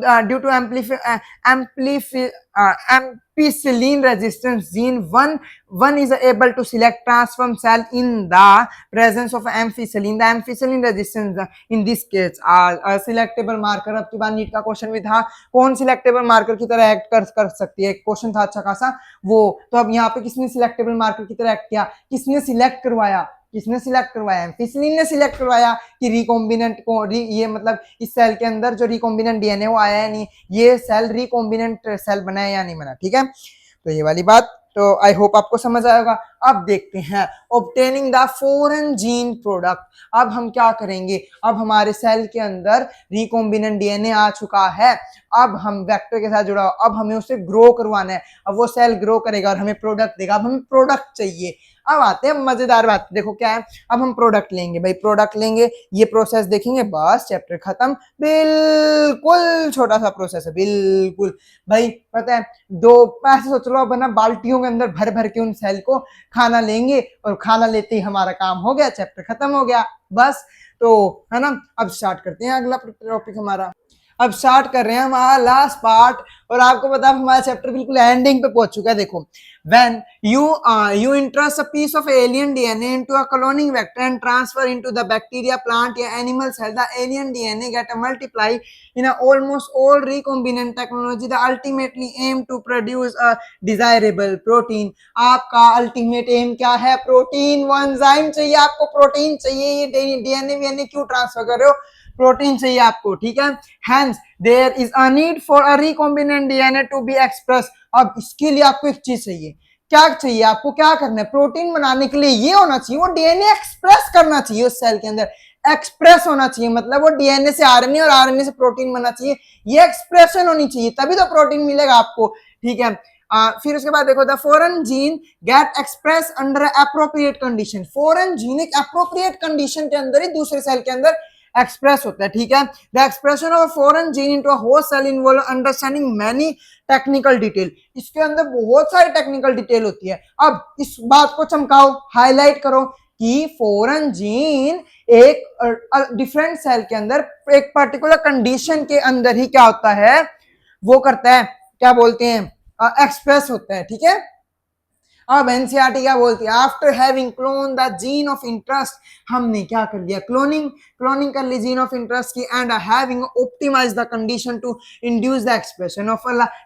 S1: ampicillin resistance gene, one is able to select transform cell in the presence of ampicillin. The ampicillin resistance in this case are selectable marker. अब की बार नीट का क्वेश्चन भी था कौन सिलेक्टेबल मार्कर की तरह एक्ट कर सकती है, एक क्वेश्चन था अच्छा खासा वो। तो अब यहाँ पे किसने सिलेक्टेबल मार्कर की तरह एक्ट किया, किसने सिलेक्ट करवाया, किसने सिलेक्ट करवाया, एम्फिसिलिन ने सिलेक्ट करवाया कि रिकॉम्बिनेंट को ये मतलब इस सेल के अंदर जो रिकॉम्बिनेंट डीएनए वो आया है नहीं, ये सेल रिकॉम्बिनेंट सेल बना है या नहीं बना, ठीक है। तो ये वाली बात तो आई होप आपको समझ आएगा। अब देखते हैं obtaining the foreign gene product. अब हम क्या करेंगे, अब हमारे सेल के अंदर रिकॉम्बिनेंट डीएनए आ चुका है, अब हम वेक्टर के साथ जुड़ा हो, अब हमें उसे ग्रो करवाना है, अब वो सेल ग्रो करेगा और हमें प्रोडक्ट देगा। अब हमें प्रोडक्ट चाहिए। अब आते हैं मजेदार बात, देखो क्या है, अब हम प्रोडक्ट लेंगे भाई, प्रोडक्ट लेंगे, ये प्रोसेस देखेंगे, बस चैप्टर खत्म। बिल्कुल छोटा सा प्रोसेस है बिल्कुल भाई, पता है दो पैसे सोच लो, अब ना बाल्टियों के अंदर भर भर के उन सेल को खाना लेंगे और खाना लेते ही हमारा काम हो गया, चैप्टर खत्म हो गया बस। तो है ना, अब स्टार्ट करते हैं अगला टॉपिक हमारा। अब स्टार्ट कर रहे हैं हमारा लास्ट पार्ट, और आपको पता है हमारा चैप्टर बिल्कुल एंडिंग पे पहुंच चुका है। देखो, when you entrust a piece of alien DNA into a cloning vector and transfer into the bacteria, plant या animal cell, the alien DNA get multiply in a almost all recombinant technology, the ultimately aim to produce a desirable protein। आपका अल्टीमेट एम क्या है, प्रोटीन। वो एंजाइम चाहिए आपको, प्रोटीन चाहिए, ये डीएनए क्यों ट्रांसफर कर रहे हो, प्रोटीन चाहिए आपको, ठीक है। Hence there is a need for a recombinant DNA to be expressed। अब इसके लिए आपको एक चीज चाहिए, क्या चाहिए आपको, क्या करना है, प्रोटीन बनाने के लिए ये होना चाहिए, वो डीएनए एक्सप्रेस करना चाहिए उस सेल के अंदर, एक्सप्रेस होना चाहिए, मतलब वो डीएनए से आरएनए और आरएनए से प्रोटीन बनना चाहिए, ये एक्सप्रेशन होनी चाहिए, तभी तो प्रोटीन मिलेगा आपको, ठीक है। फिर उसके बाद देखो, the foreign gene get express under appropriate condition. Foreign gene एक अप्रोप्रिएट कंडीशन के अंदर ही दूसरे सेल के अंदर एक्सप्रेस होता है, ठीक है। The expression of foreign gene into a host cell involve understanding many technical detail. इसके अंदर बहुत सारी टेक्निकल डिटेल होती है। अब इस बात को चमकाओ, हाईलाइट करो कि फॉरेन जीन एक डिफरेंट सेल के अंदर एक पर्टिकुलर कंडीशन के अंदर ही क्या होता है, वो करता है, क्या बोलते हैं, एक्सप्रेस होता है, ठीक है। अब एनसीईआरटी क्या बोलती है, after having clone the gene of interest, हमने क्या कर लिया, क्लोनिंग कर ली जीन ऑफ इंटरेस्ट की, and having optimize the condition to induce the expression of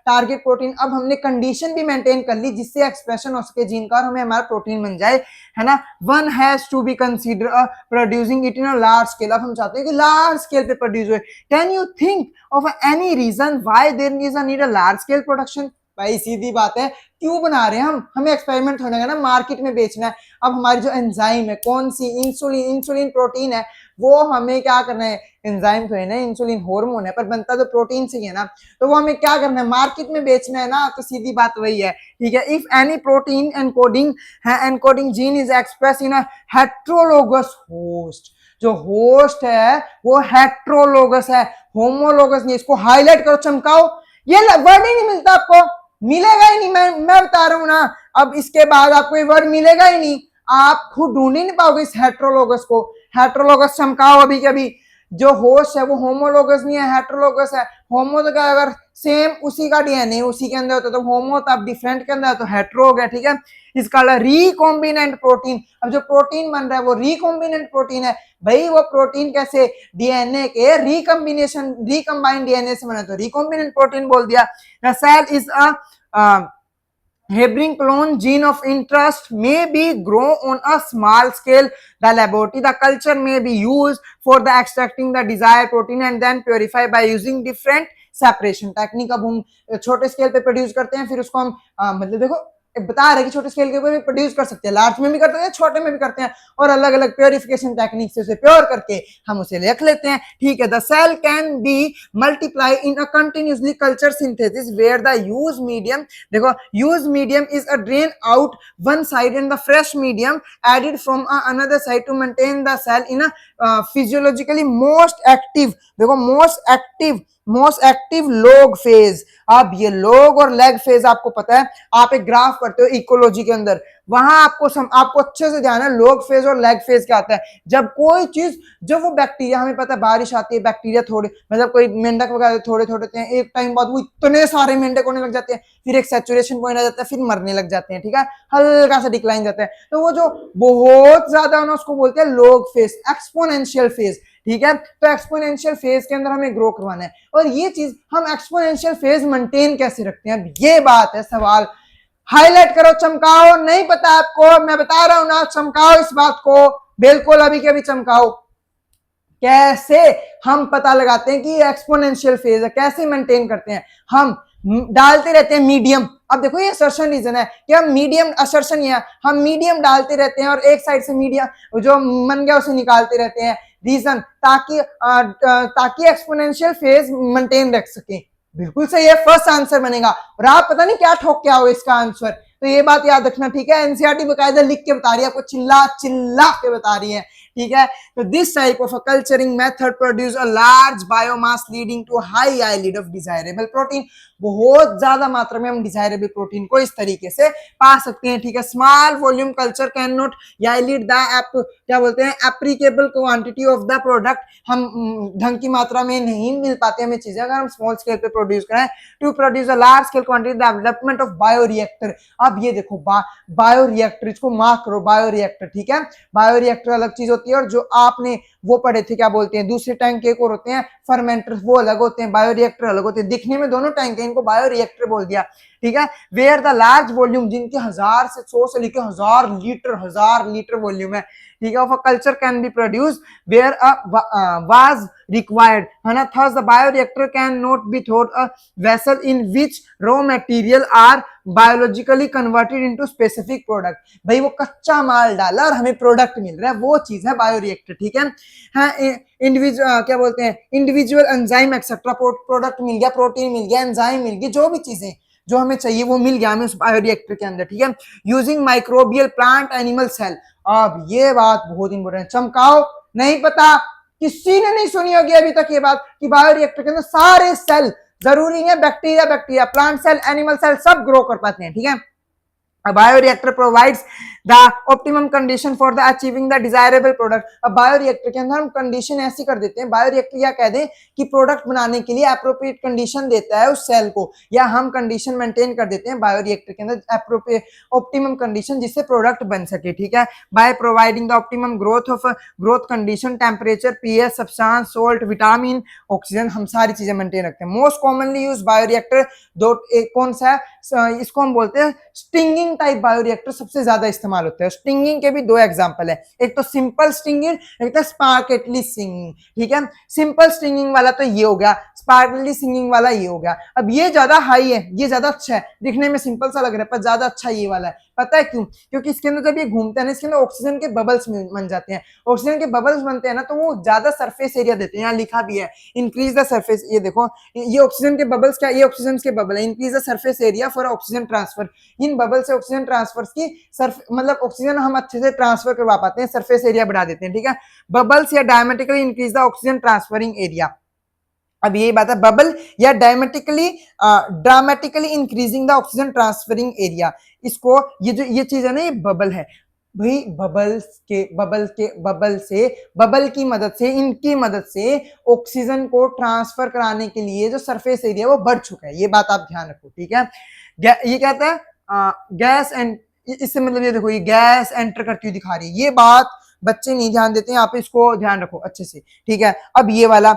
S1: target protein. अब हमने कंडीशन भी मेंटेन कर ली जिससे एक्सप्रेशन हो सके जीन का और हमें हमारा प्रोटीन बन जाए, है ना। One has to be consider producing it in a large scale. अब हम चाहते हैं कि लार्ज स्केल पे प्रोड्यूस हो। Can you think of any reason why there is a need a large scale production. भाई सीधी बात है, क्यों बना रहे हैं हम, हमें एक्सपेरिमेंट होने का ना, मार्केट में बेचना है। अब हमारी जो एंजाइम है, कौन सी, इंसुलिन प्रोटीन है, वो हमें क्या करना है, एंजाइम तो है ना, इंसुलिन हार्मोन है पर बनता तो प्रोटीन से ही है ना, तो वो हमें क्या करना है, मार्केट में बेचना है ना। तो सीधी बात वही है, ठीक है। If any protein encoding gene is express in a heterologous host, जो होस्ट है वो हेट्रोलोगस है, होमोलोगस नहीं। इसको हाईलाइट करो, चमकाओ, ये वर्ड ही नहीं मिलता आपको, मिलेगा ही नहीं, मैं बता रहा हूं ना। अब इसके बाद आपको ये वर्ड मिलेगा ही नहीं, आप खुद ढूंढ ही नहीं पाओगे इस हेट्रोलोगस को। हेट्रोलोगस चमकाओ अभी के अभी। जो होस्ट है वो होमोलोगस नहीं है, हेट्रोलोगस है। होमो तो क्या, अगर सेम उसी का डीएनए उसी के अंदर होता तो होमो, तो अब डिफरेंट के अंदर तो हेट्रो हो गया, ठीक है। इसका रिकॉम्बिनेंट प्रोटीन। अब जो प्रोटीन बन रहा है वो रिकॉम्बिनेंट प्रोटीन है। भाई वो प्रोटीन कैसे, डीएनए के रिकंबाइंड डीएनए से बना, तो रिकॉम्बिनेंट प्रोटीन बोल दिया। The cell is a Hebring clone gene of interest may be grown on a small scale. The laboratory, the culture may be used for the extracting the desired protein and then purify by using different separation technique। अब हम छोटे स्केल पे प्रोड्यूस करते हैं, फिर उसको हम मतलब देखो बता रहे कि छोटे स्केल के ऊपर भी प्रोड्यूस कर सकते हैं, लार्ज में भी करते हैं, छोटे में भी करते हैं, और अलग अलग प्योरिफिकेशन टेक्निक से उसे प्योर करके हम उसे रख लेते हैं, ठीक है। The cell can be multiply in a continuously culture synthesis where the use medium, देखो use medium is a drain out one side and the fresh medium added from another side to maintain the cell in a physiologically most active, देखो most active most active log phase. अब ये लॉग और लैग फेज आपको पता है, आप एक ग्राफ करते हो इकोलॉजी के अंदर, वहां आपको अच्छे से ध्यान है लॉग फेज और लैग फेज क्या आता है। जब कोई चीज, जब वो बैक्टीरिया, हमें पता है बारिश आती है, बैक्टीरिया थोड़े, मतलब कोई मेंढक वगैरह थोड़े थोड़े होते हैं, एक टाइम बाद वो इतने सारे मेंढक होने लग जाते हैं, फिर एक सैचुरेशन पॉइंट आ जाता है, फिर मरने लग जाते हैं, ठीक है, हल्का सा डिक्लाइन जाता है। तो वो जो बहुत ज्यादा ना, उसको बोलते हैं लॉग फेज, एक्सपोनेंशियल फेज, ठीक है। तो एक्सपोनेंशियल फेज के अंदर हमें ग्रो करवाना है, और ये चीज हम एक्सपोनेंशियल फेज मेंटेन कैसे रखते हैं, अब ये बात है सवाल। हाईलाइट करो, चमकाओ, नहीं पता आपको, मैं बता रहा हूं ना, चमकाओ इस बात को, बिल्कुल अभी के अभी चमकाओ। कैसे हम पता लगाते हैं कि एक्सपोनेंशियल फेज है, कैसे मेंटेन करते हैं, हम डालते रहते हैं मीडियम। अब देखो ये असर्शन रीजन है कि हम मीडियम, असर्शन है, हम मीडियम डालते रहते हैं और एक साइड से मीडियम जो मन गया उसे निकालते रहते हैं, रीजन ताकि एक्सपोनेंशियल फेज मेंटेन रख सके। बिल्कुल सही है, फर्स्ट आंसर बनेगा। और आप पता नहीं क्या ठोक के आओ इसका आंसर, तो ये बात याद रखना, ठीक है। एनसीईआरटी बकायदा लिख के बता रही है आपको, चिल्ला चिल्ला के बता रही है, ठीक है। तो this type of a culturing method produce a large biomass leading to high yield of desirable protein. बहुत ज्यादा मात्रा में हम डिजायरेबल प्रोटीन को इस तरीके से पा सकते हैं, ठीक है। Small volume culture can not yield the क्या बोलते हैं, applicable quantity of the product. हम ढंग की मात्रा में नहीं मिल पाते हमें चीजें अगर हम स्मॉल स्केल पे प्रोड्यूस करें। To produce a large scale quantity development of bioreactor. अब ये देखो बायोरिएक्टर, इसको मार्क करो, बायोरिएक्टर, ठीक है। बायोरिएक्टर अलग चीज होती है, और जो आपने वो पढ़े थे क्या बोलते हैं, दूसरे टैंक एक और होते हैं फर्मेंटर, वो अलग होते हैं, बायोरिएक्टर अलग होते हैं, दिखने में दोनों टैंक है, इनको बायोरिएक्टर बोल दिया, ठीक है। वेयर द लार्ज वॉल्यूम, जिनके 1000 से 100 से लेकर 1000 लीटर वॉल्यूम है, ठीक है, of a culture can be produce where a was required, है ना। Thus the bioreactor can not be thought a vessel in which raw material are biologically converted into specific product. भाई वो कच्चा माल डाला और हमें प्रोडक्ट मिल रहा है, वो चीज है बायोरिएक्टर, ठीक है। हाँ, इंडिविजुअल क्या बोलते हैं, इंडिविजुअल एंजाइम एक्सेट्रा, प्रोडक्ट मिल गया, प्रोटीन मिल गया, एंजाइम मिल गई, जो भी चीजें जो हमें चाहिए वो मिल गया हमें उस बायोरिएक्टर के अंदर, ठीक है। Using microbial plant animal cell. अब ये बात बहुत इंपॉर्टेंट, चमकाओ, नहीं पता, किसी ने नहीं सुनी होगी अभी तक ये बात कि बायोरिएक्टर के अंदर सारे सेल जरूरी है, bacteria, plant cell, animal cell सब ग्रो कर पाते हैं, ठीक है। A bioreactor provides the optimum condition for the achieving the desirable product। अब बायोरिएक्टर के अंदर हम कंडीशन ऐसी कर देते हैं, बायोरिएक्टर क्या कह दें कि प्रोडक्ट बनाने के लिए अप्रोप्रिएट कंडीशन देता है उस सेल को, या हम कंडीशन मेंटेन कर देते हैं बायोरिएक्टर के अंदर अप्रोप्रिएट ऑप्टिमम कंडीशन जिससे प्रोडक्ट बन सके, ठीक है। By providing the optimum growth condition, temperature, pH, substance, salt, vitamin, oxygen, हम सारी चीजें मेंटेन रखते हैं। मोस्ट कॉमनली यूज बायोरिएक्टर दो, कौन सा है, इसको हम बोलते हैं स्टिंगिंग टाइप बायोरिएक्टर, सबसे ज्यादा इस्तेमाल होता है। स्टिंगिंग के भी दो एग्जांपल है, एक तो सिंपल स्टिंगिंग, एक तो स्पार्कली स्टिंगिंग, ठीक है। सिंपल स्टिंगिंग वाला तो ये हो गया, स्पार्कली स्टिंगिंग वाला ये हो गया। अब ये ज्यादा हाई है, ये ज्यादा अच्छा है, दिखने में सिंपल सा लग रहा है पर ज्यादा अच्छा ये वाला है। पता है क्यों? क्योंकि इसके अंदर जब ये घूमता है ना, इसके अंदर ऑक्सीजन के बबल्स बन जाते हैं, ऑक्सीजन के बबल्स बनते हैं ना, तो वो ज्यादा सरफेस एरिया देते हैं, यहाँ लिखा भी है इंक्रीज द सरफेस, ये देखो ये ऑक्सीजन के बबल्स, क्या ये ऑक्सीजन के बबल है, increase the surface area for oxygen transfer. In bubble से ऑक्सीजन ट्रांसफर की मतलब ऑक्सीजन हम अच्छे से ट्रांसफर करवा पाते हैं, सरफेस एरिया बढ़ा देते हैं, ठीक है। बबल्स या diametrically increase the oxygen transferring area. अब ये बात है, बबल या dramatically increasing the oxygen transferring area. इसको ये चीज है ना, ये बबल है भाई, बबल की मदद से, इनकी मदद से ऑक्सीजन को ट्रांसफर कराने के लिए जो सरफेस एरिया वो बढ़ चुका है, ये बात आप ध्यान रखो, ठीक है। ये कहता है गैस एंड, इससे मतलब ये देखो ये गैस एंटर करती हुई दिखा रही है, ये बात बच्चे नहीं ध्यान देते हैं, आप इसको ध्यान रखो अच्छे से, ठीक है। अब ये वाला,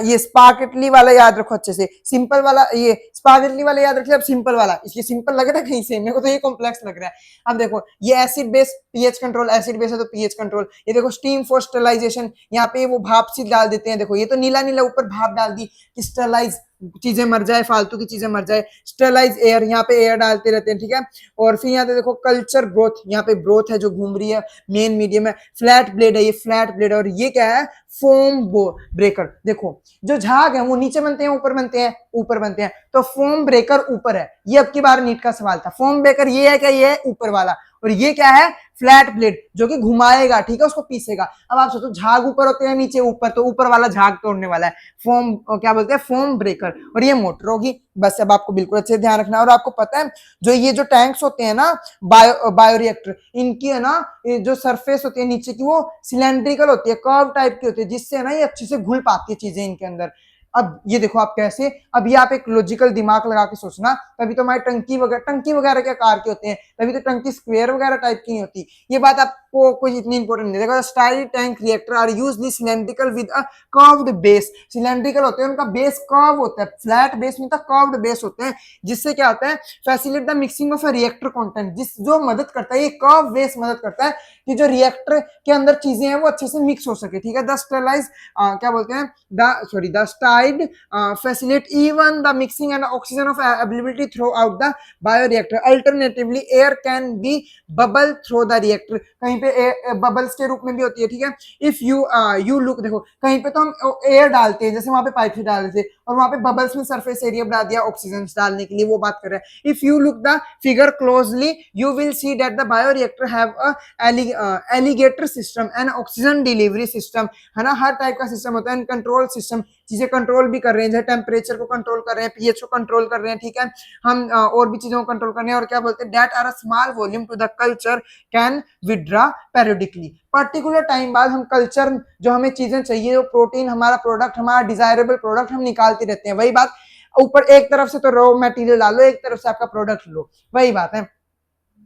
S1: ये स्पार्कली वाला याद रखो अच्छे से, सिंपल वाला, ये स्पार्कली वाला याद रखिए। अब सिंपल वाला, इसलिए सिंपल लग रहा है कहीं से, मेरे को तो ये कॉम्प्लेक्स लग रहा है। अब देखो ये acid base, pH control, acid base है तो पीएच कंट्रोल। ये देखो स्टीम फॉर स्टरलाइजेशन, यहाँ पे वो भाप सी डाल देते हैं, देखो ये तो नीला नीला ऊपर भाप डाल दी कि स्टरलाइज चीजें मर जाए, फालतू की चीजें मर जाए, स्टरलाइज एयर, यहाँ पे एयर डालते रहते हैं, ठीक है। और फिर यहाँ पे देखो कल्चर ग्रोथ, यहाँ पे ग्रोथ है जो घूम रही है, मेन मीडियम है, फ्लैट ब्लेड है, ये फ्लैट ब्लेड है, और ये क्या है, फोम ब्रेकर। देखो जो झाग है वो नीचे बनते हैं ऊपर बनते हैं, ऊपर बनते हैं, तो फोम ब्रेकर ऊपर है। ये अब की बार नीट का सवाल था। फोम ब्रेकर ये है क्या, ये है ऊपर वाला, और ये क्या है, फ्लैट ब्लेड जो कि घुमाएगा, ठीक है, उसको पीसेगा। अब आप सोचो झाग ऊपर होते हैं नीचे ऊपर, तो ऊपर वाला झाग तोड़ने वाला है, फोम क्या बोलते हैं, फोम ब्रेकर, और ये मोटर होगी। बस अब आपको बिल्कुल अच्छे से ध्यान रखना है। और आपको पता है जो ये जो टैंक्स होते हैं ना, बायोरिएक्टर, इनकी है ना ये जो सरफेस होती है नीचे की, वो सिलेंड्रिकल होती है, कर्व टाइप की होती है, जिससे ना ये अच्छे से घुल पाती है चीजें इनके अंदर। अब ये देखो आप कैसे, अब ये आप एक लॉजिकल दिमाग लगा के सोचना, तभी तो हमारी टंकी वगैरह के आकार के होते हैं, तभी तो टंकी स्क्वायर वगैरह टाइप की नहीं होती। ये बात आपको कुछ इतनी इंपॉर्टेंट नहीं। देखो style tank reactor are usually cylindrical with a curved base. Cylindrical होते हैं, उनका बेस कर्व होता है, फ्लैट बेस नहीं था, कर्व्ड बेस होते हैं, जिससे क्या होता है, facilitate the mixing of a reactor content, जिस जो मदद करता है, ये कर्व बेस मदद करता है कि जो रिएक्टर के अंदर चीजें हैं वो अच्छे से मिक्स हो सके, ठीक है। द स्टरलाइज क्या बोलते हैं, the styled facilitate even the mixing and oxygen of availability throughout the bioreactor. Alternatively, air can be bubble through the reactor. कहीं पे बबल्स के रूप में भी होती है, ठीक है। इफ यू लुक, देखो कहीं पे तो हम एयर डालते हैं, जैसे वहां पे पाइप से डाल रहे थे, और वहां पे बबल्स में सरफेस एरिया बढ़ा दिया ऑक्सीजन डालने के लिए, वो बात कर रहे हैं। If you look the figure closely, you will see that the bioreactor have a alligator system and oxygen delivery system, है ना, हर टाइप का सिस्टम होता है। कंट्रोल सिस्टम, चीजें कंट्रोल भी कर रहे हैं, जैसे टेम्परेचर को कंट्रोल कर रहे हैं, पीएच को कंट्रोल कर रहे हैं, ठीक है। हम और भी चीजों को कंट्रोल कर रहे हैं। और क्या बोलते हैं, that are a small volume to the culture can withdraw periodically. Particular time बाद हम कल्चर, जो हमें चीजें चाहिए, जो प्रोटीन, हमारा प्रोडक्ट, हमारा डिजायरेबल प्रोडक्ट हम निकालते रहते हैं। वही बात, ऊपर एक तरफ से तो रॉ मटेरियल डालो, एक तरफ से आपका प्रोडक्ट लो, वही बात है,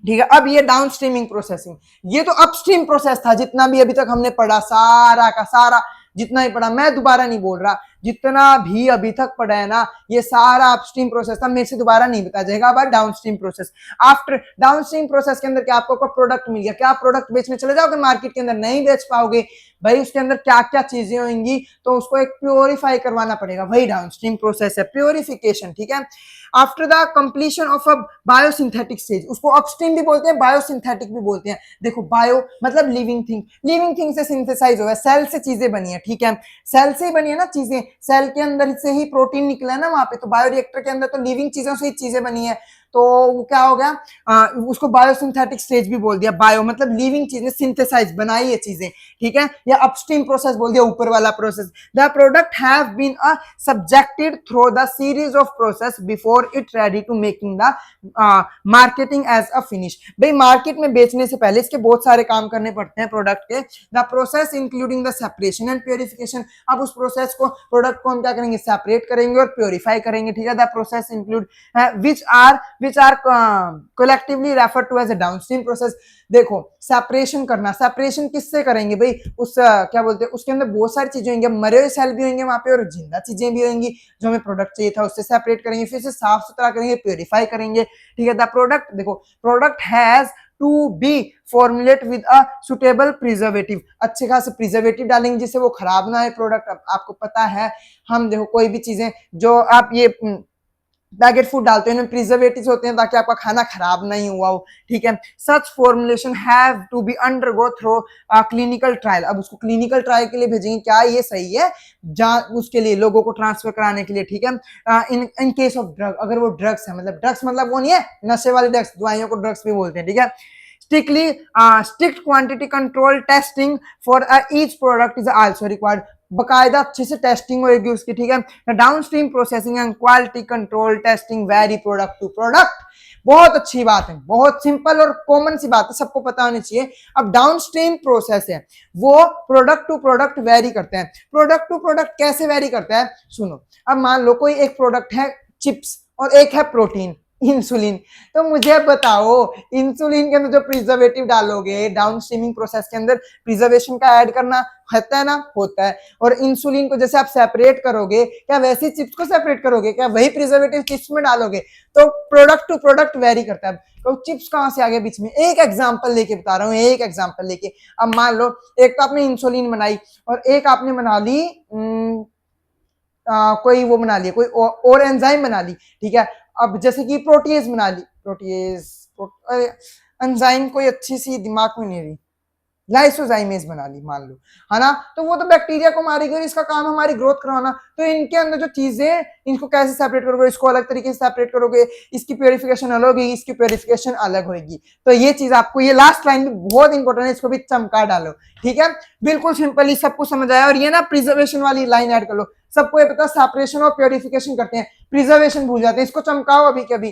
S1: ठीक है। अब ये डाउन स्ट्रीमिंग प्रोसेसिंग, ये तो अपस्ट्रीम प्रोसेस था, जितना भी अभी तक हमने पढ़ा, सारा का सारा जितना ही पढ़ा, मैं दोबारा नहीं बोल रहा, जितना भी अभी तक पढ़ा है ना, ये सारा अपस्ट्रीम प्रोसेस था, मेरे से दोबारा नहीं बताया जाएगा। अब down stream process, after down stream process के अंदर क्या आपको प्रोडक्ट मिल गया, क्या आप प्रोडक्ट बेचने चले जाओगे मार्केट के अंदर, नहीं बेच पाओगे भाई, उसके अंदर क्या क्या चीजें होंगी, तो उसको एक प्योरीफाई करवाना पड़ेगा, वही डाउन स्ट्रीम प्रोसेस है, प्योरिफिकेशन, ठीक है। After the completion of a biosynthetic stage, उसको अपस्ट्रीम भी बोलते हैं, बायोसिंथेटिक भी बोलते हैं। देखो बायो मतलब लिविंग थिंग, लिविंग थिंग से सिंथेसाइज हुआ है, सेल से चीजें बनी है, ठीक है, सेल से ही बनी है ना चीजें, सेल के अंदर से ही प्रोटीन निकला है ना वहां पे, तो बायोरिएक्टर के अंदर तो लिविंग चीजों से ही चीजें बनी है, तो वो क्या हो गया, उसको बायोसिंथेटिक स्टेज भी बोल दिया। बायो मतलब लिविंग चीजें, सिंथेसाइज बनाई है चीजें, ठीक है, या अपस्ट्रीम प्रोसेस बोल दिया, ऊपर वाला process. The product have been subjected through the series of process before it ready to making the marketing as a finish। भाई मार्केट में बेचने से पहले इसके बहुत सारे काम करने पड़ते हैं प्रोडक्ट के। The process including the separation and purification, अब उस प्रोसेस को, प्रोडक्ट को हम क्या करेंगे, सेपरेट करेंगे और प्योरीफाई करेंगे, ठीक है। The process include which are collectively referred to as a downstream process। देखो सेपरेशन करना, सेपरेशन किससे करेंगे भाई, उस क्या बोलते हैं, उसके अंदर बहुत सारी चीजें होंगी, मरे हुए सेल भी होंगे वहां पे और जिंदा चीजें भी होंगी, जो हमें प्रोडक्ट चाहिए था उससे सेपरेट करेंगे, फिर से साफ सुथरा करेंगे, प्योरीफाई करेंगे, ठीक है। द प्रोडक्ट, देखो product has to be formulate with a suitable preservative, अच्छे खासे प्रिजर्वेटिव डालेंगे जिससे वो खराब ना हो प्रोडक्ट। आपको पता है, हम देखो कोई भी चीजें जो आप ये पैकेट फूड डालते हैं, प्रिजर्वेटिव्स होते हैं ताकि आपका खाना खराब नहीं हुआ हो, ठीक है। Such formulation have to be undergo through clinical trial, अब उसको क्लिनिकल ट्रायल के लिए भेजेंगे, क्या ये सही है, उसके लिए लोगों को ट्रांसफर कराने के लिए, ठीक है। इन केस ऑफ ड्रग, अगर वो ड्रग्स है, मतलब ड्रग्स मतलब वो नहीं है नशे वाले ड्रग्स, दवाइयों को ड्रग्स भी बोलते हैं, ठीक है। Strictly strict quantity control testing for each product is also required, बकायदा अच्छे से टेस्टिंग होगी उसकी, ठीक है। Downstream processing and quality control testing very product to product, बहुत अच्छी बात है, बहुत सिंपल और कॉमन सी बात है, सबको पता होनी चाहिए। अब डाउन स्ट्रीम प्रोसेस है वो प्रोडक्ट टू प्रोडक्ट वेरी करते हैं। प्रोडक्ट टू प्रोडक्ट कैसे वेरी करता है, सुनो। अब मान लो कोई एक प्रोडक्ट है चिप्स और एक है प्रोटीन, इंसुलिन, तो मुझे बताओ इंसुलिन के अंदर जो प्रिजर्वेटिव डालोगे, डाउन स्ट्रीमिंग प्रोसेस के अंदर प्रिजर्वेशन का ऐड करना होता है ना, होता है। और इंसुलिन को जैसे आप सेपरेट करोगे, क्या वैसे चिप्स को सेपरेट करोगे, क्या वही प्रिजर्वेटिव चिप्स में डालोगे, तो प्रोडक्ट टू प्रोडक्ट वेरी करता है। तो चिप्स कहां से आ गए बीच में, एक एग्जांपल लेके बता रहा हूं, एक एग्जांपल लेके। अब मान लो एक तो आपने इंसुलिन बनाई और एक आपने बना ली कोई वो बना लिया, कोई और एंजाइम बना ली, ठीक है। अब जैसे कि प्रोटीज बना ली, प्रोटीज एंजाइम कोई अच्छी सी दिमाग में नहीं रही, लाइसोजाइमेज बना ली मान लो, है ना। तो वो तो बैक्टीरिया को मारेगी और इसका काम हमारी ग्रोथ करवाना। तो इनके अंदर जो चीजें, इनको कैसे सेपरेट करोगे, इसको अलग तरीके से सेपरेट करोगे, इसकी प्योरिफिकेशन अलग होगी, इसकी प्योरिफिकेशन अलग होगी। तो ये चीज आपको, ये लास्ट लाइन भी बहुत इंपॉर्टेंट है, इसको भी चमका डालो, ठीक है। बिल्कुल सिंपली सब कुछ समझ आया। और ये ना प्रिजर्वेशन वाली लाइन ऐड कर लो। सबको ये पता सेपरेशन और प्योरिफिकेशन करते हैं, प्रिजर्वेशन भूल जाते हैं, इसको चमकाओ अभी कभी।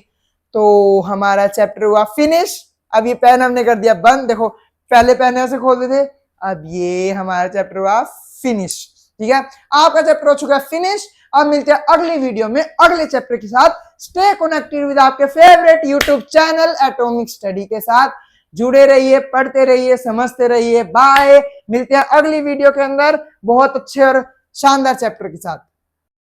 S1: तो हमारा चैप्टर हुआ फिनिश। अब ये पेन हमने कर दिया बंद, देखो पहले पेन ऐसे खोलते थे, अब ये हमारा चैप्टर हुआ फिनिश, ठीक है। आपका चैप्टर हो चुका है फिनिश। अब मिलते हैं अगली वीडियो में अगले चैप्टर के साथ। स्टे कनेक्टेड विद आपके favourite YouTube channel atomic study के साथ। जुड़े रहिए, पढ़ते रहिए, समझते रहिए। बाय। मिलते हैं अगली वीडियो के अंदर बहुत अच्छे और शानदार चैप्टर के साथ।